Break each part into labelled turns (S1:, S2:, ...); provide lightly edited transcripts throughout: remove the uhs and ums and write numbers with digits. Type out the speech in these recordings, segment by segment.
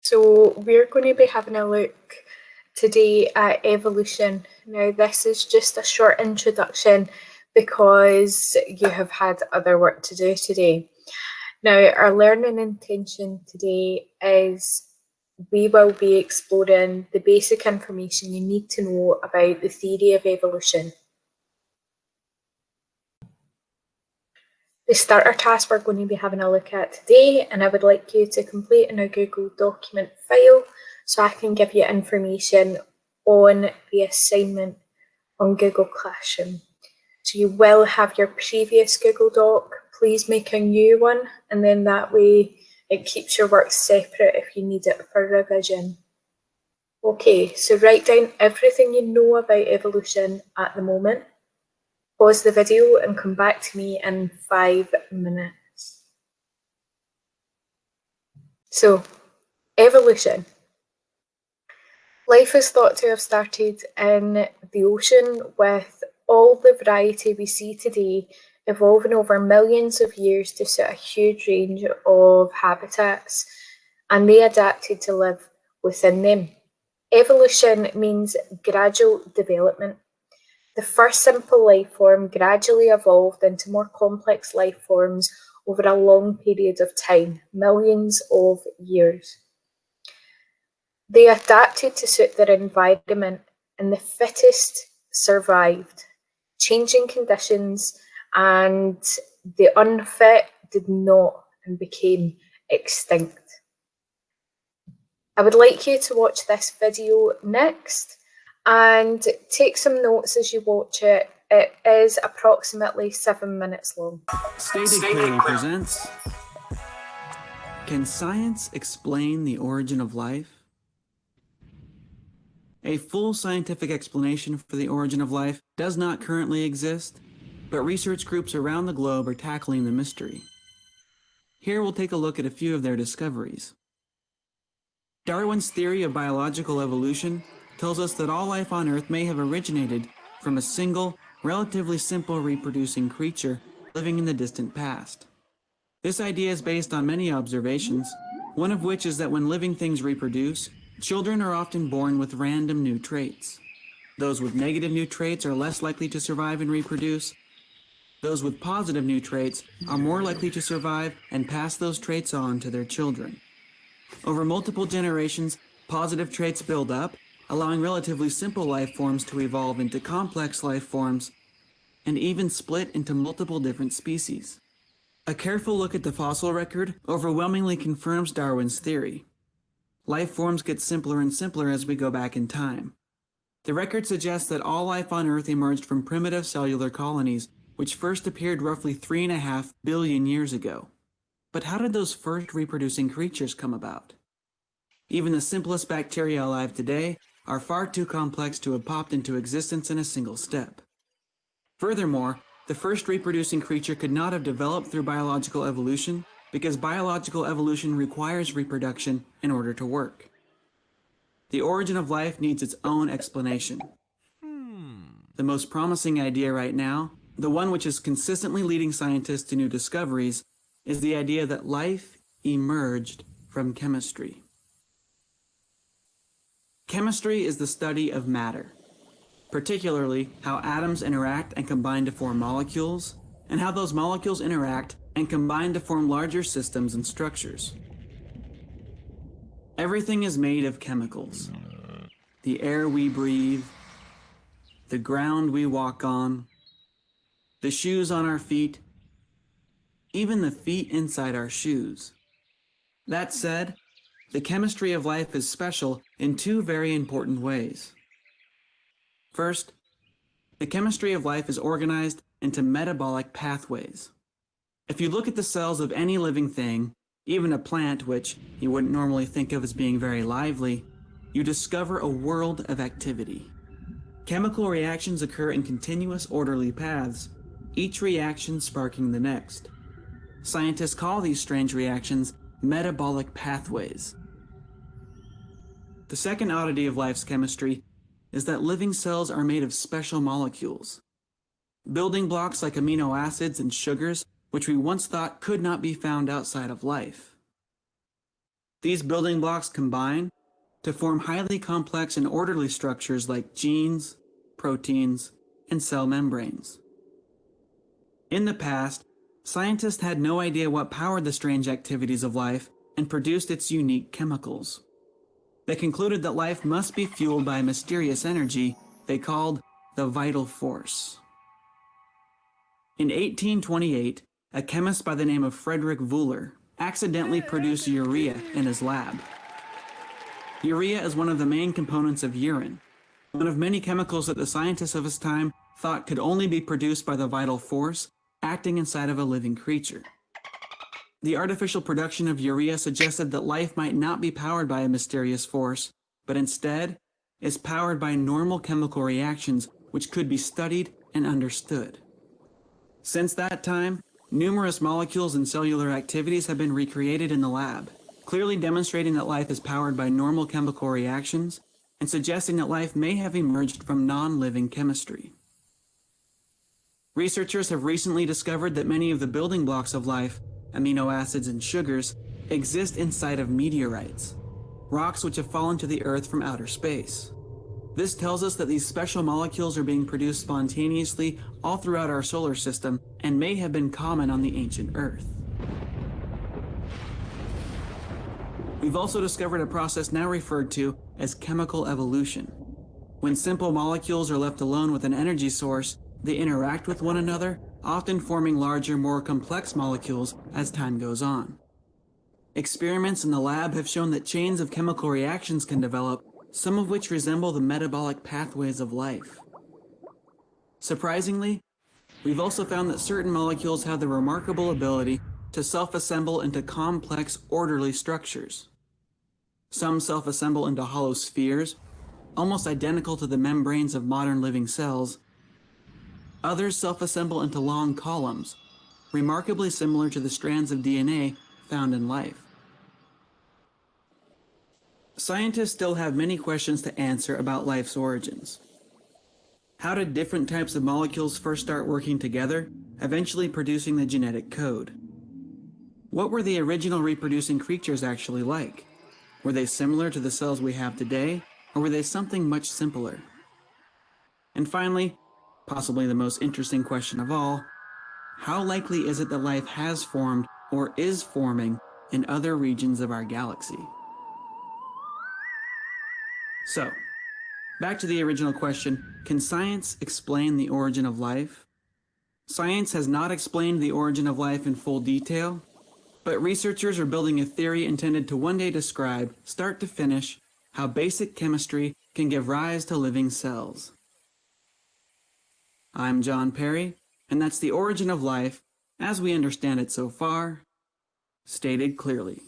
S1: So, we're going to be having a look today at evolution. Now, this is just a short introduction because you have had other work to do today. Now, our learning intention today is we will be exploring the basic information you need to know about the theory of evolution. The starter task we're going to be having a look at today, and I would like you to complete in a Google document file so I can give you information on the assignment on Google Classroom. So you will have your previous Google Doc. Please make a new one, and then that way it keeps your work separate if you need it for revision. Okay, so write down everything you know about evolution at the moment. Pause the video and come back to me in 5 minutes. So, evolution. Life is thought to have started in the ocean, with all the variety we see today evolving over millions of years to suit a huge range of habitats, and they adapted to live within them. Evolution means gradual development. The first simple life form gradually evolved into more complex life forms over a long period of time, millions of years. They adapted to suit their environment, and the fittest survived. Changing conditions, and the unfit did not and became extinct. I would like you to watch this video next and take some notes as you watch it. It is approximately 7 minutes long.
S2: Stated Clearly presents, Can Science Explain the Origin of Life? A full scientific explanation for the origin of life does not currently exist, but research groups around the globe are tackling the mystery. Here we'll take a look at a few of their discoveries. Darwin's theory of biological evolution tells us that all life on Earth may have originated from a single, relatively simple reproducing creature living in the distant past. This idea is based on many observations, one of which is that when living things reproduce, children are often born with random new traits. Those with negative new traits are less likely to survive and reproduce. Those with positive new traits are more likely to survive and pass those traits on to their children. Over multiple generations, positive traits build up, allowing relatively simple life forms to evolve into complex life forms and even split into multiple different species. A careful look at the fossil record overwhelmingly confirms Darwin's theory. Life forms get simpler and simpler as we go back in time. The record suggests that all life on Earth emerged from primitive cellular colonies, which first appeared roughly 3.5 billion years ago. But how did those first reproducing creatures come about? Even the simplest bacteria alive today are far too complex to have popped into existence in a single step. Furthermore, the first reproducing creature could not have developed through biological evolution because biological evolution requires reproduction in order to work. The origin of life needs its own explanation. The most promising idea right now, the one which is consistently leading scientists to new discoveries, is the idea that life emerged from chemistry. Chemistry is the study of matter, particularly how atoms interact and combine to form molecules, and how those molecules interact and combine to form larger systems and structures. Everything is made of chemicals. The air we breathe, the ground we walk on, the shoes on our feet, even the feet inside our shoes. That said, the chemistry of life is special in two very important ways. First, the chemistry of life is organized into metabolic pathways. If you look at the cells of any living thing, even a plant which you wouldn't normally think of as being very lively, you discover a world of activity. Chemical reactions occur in continuous orderly paths, each reaction sparking the next. Scientists call these strange reactions metabolic pathways. The second oddity of life's chemistry is that living cells are made of special molecules. Building blocks like amino acids and sugars, which we once thought could not be found outside of life. These building blocks combine to form highly complex and orderly structures like genes, proteins, and cell membranes. In the past, scientists had no idea what powered the strange activities of life and produced its unique chemicals. They concluded that life must be fueled by a mysterious energy they called the vital force. In 1828, a chemist by the name of Frederick Wöhler accidentally produced urea in his lab. Urea is one of the main components of urine, one of many chemicals that the scientists of his time thought could only be produced by the vital force acting inside of a living creature. The artificial production of urea suggested that life might not be powered by a mysterious force, but instead is powered by normal chemical reactions which could be studied and understood. Since that time, numerous molecules and cellular activities have been recreated in the lab, clearly demonstrating that life is powered by normal chemical reactions and suggesting that life may have emerged from non-living chemistry. Researchers have recently discovered that many of the building blocks of life, amino acids and sugars, exist inside of meteorites, rocks which have fallen to the Earth from outer space. This tells us that these special molecules are being produced spontaneously all throughout our solar system and may have been common on the ancient Earth. We've also discovered a process now referred to as chemical evolution. When simple molecules are left alone with an energy source, they interact with one another, often forming larger, more complex molecules as time goes on. Experiments in the lab have shown that chains of chemical reactions can develop, some of which resemble the metabolic pathways of life. Surprisingly, we've also found that certain molecules have the remarkable ability to self-assemble into complex, orderly structures. Some self-assemble into hollow spheres, almost identical to the membranes of modern living cells. Others self-assemble into long columns, remarkably similar to the strands of DNA found in life. Scientists still have many questions to answer about life's origins. How did different types of molecules first start working together, eventually producing the genetic code? What were the original reproducing creatures actually like? Were they similar to the cells we have today, or were they something much simpler? And finally, possibly the most interesting question of all, how likely is it that life has formed or is forming in other regions of our galaxy? So, back to the original question, can science explain the origin of life? Science has not explained the origin of life in full detail, but researchers are building a theory intended to one day describe, start to finish, how basic chemistry can give rise to living cells. I'm John Perry, and that's the origin of life, as we understand it so far, stated clearly.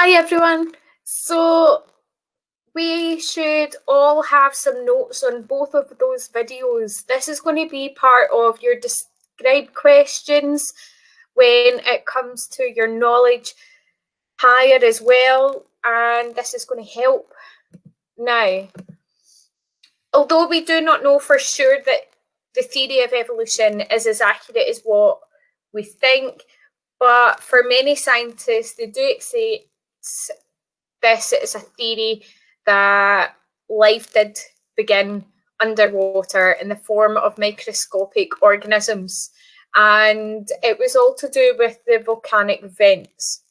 S1: Hi everyone. So we should all have some notes on both of those videos. This is going to be part of your describe questions when it comes to your knowledge higher as well, and this is going to help. Now, although we do not know for sure that the theory of evolution is as accurate as what we think, but for many scientists, they do accept this is a theory that life did begin underwater in the form of microscopic organisms, and it was all to do with the volcanic vents.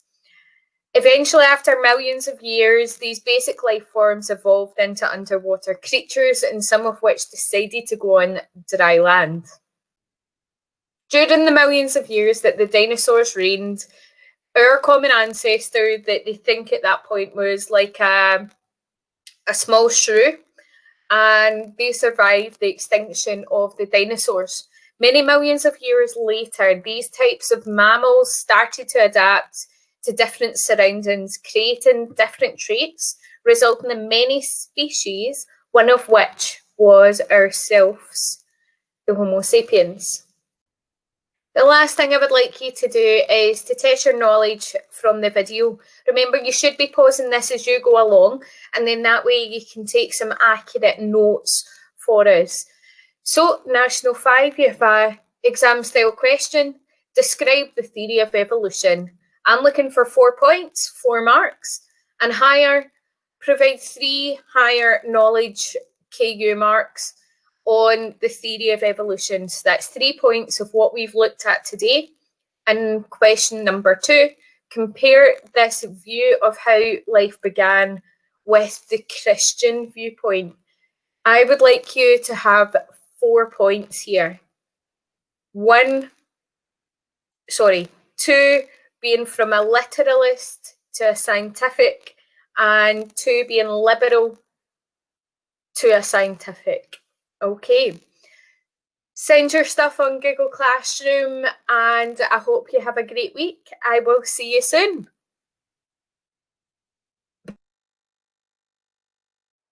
S1: Eventually, after millions of years, these basic life forms evolved into underwater creatures, and some of which decided to go on dry land. During the millions of years that the dinosaurs reigned, our common ancestor that they think at that point was like a small shrew, and they survived the extinction of the dinosaurs. Many millions of years later, these types of mammals started to adapt to different surroundings, creating different traits, resulting in many species, one of which was ourselves, the Homo sapiens. The last thing I would like you to do is to test your knowledge from the video. Remember, you should be pausing this as you go along, and then that way you can take some accurate notes for us. So, National 5, you have a exam style question. Describe the theory of evolution. I'm looking for 4 points, 4 marks, and higher. Provide 3 higher knowledge KU marks on the theory of evolution. So that's 3 points of what we've looked at today. And question number 2, compare this view of how life began with the Christian viewpoint. I would like you to have 4 points here. 2 being from a literalist to a scientific, and 2 being liberal to a scientific. Okay. Send your stuff on Google Classroom, and I hope you have a great week. I will see you soon.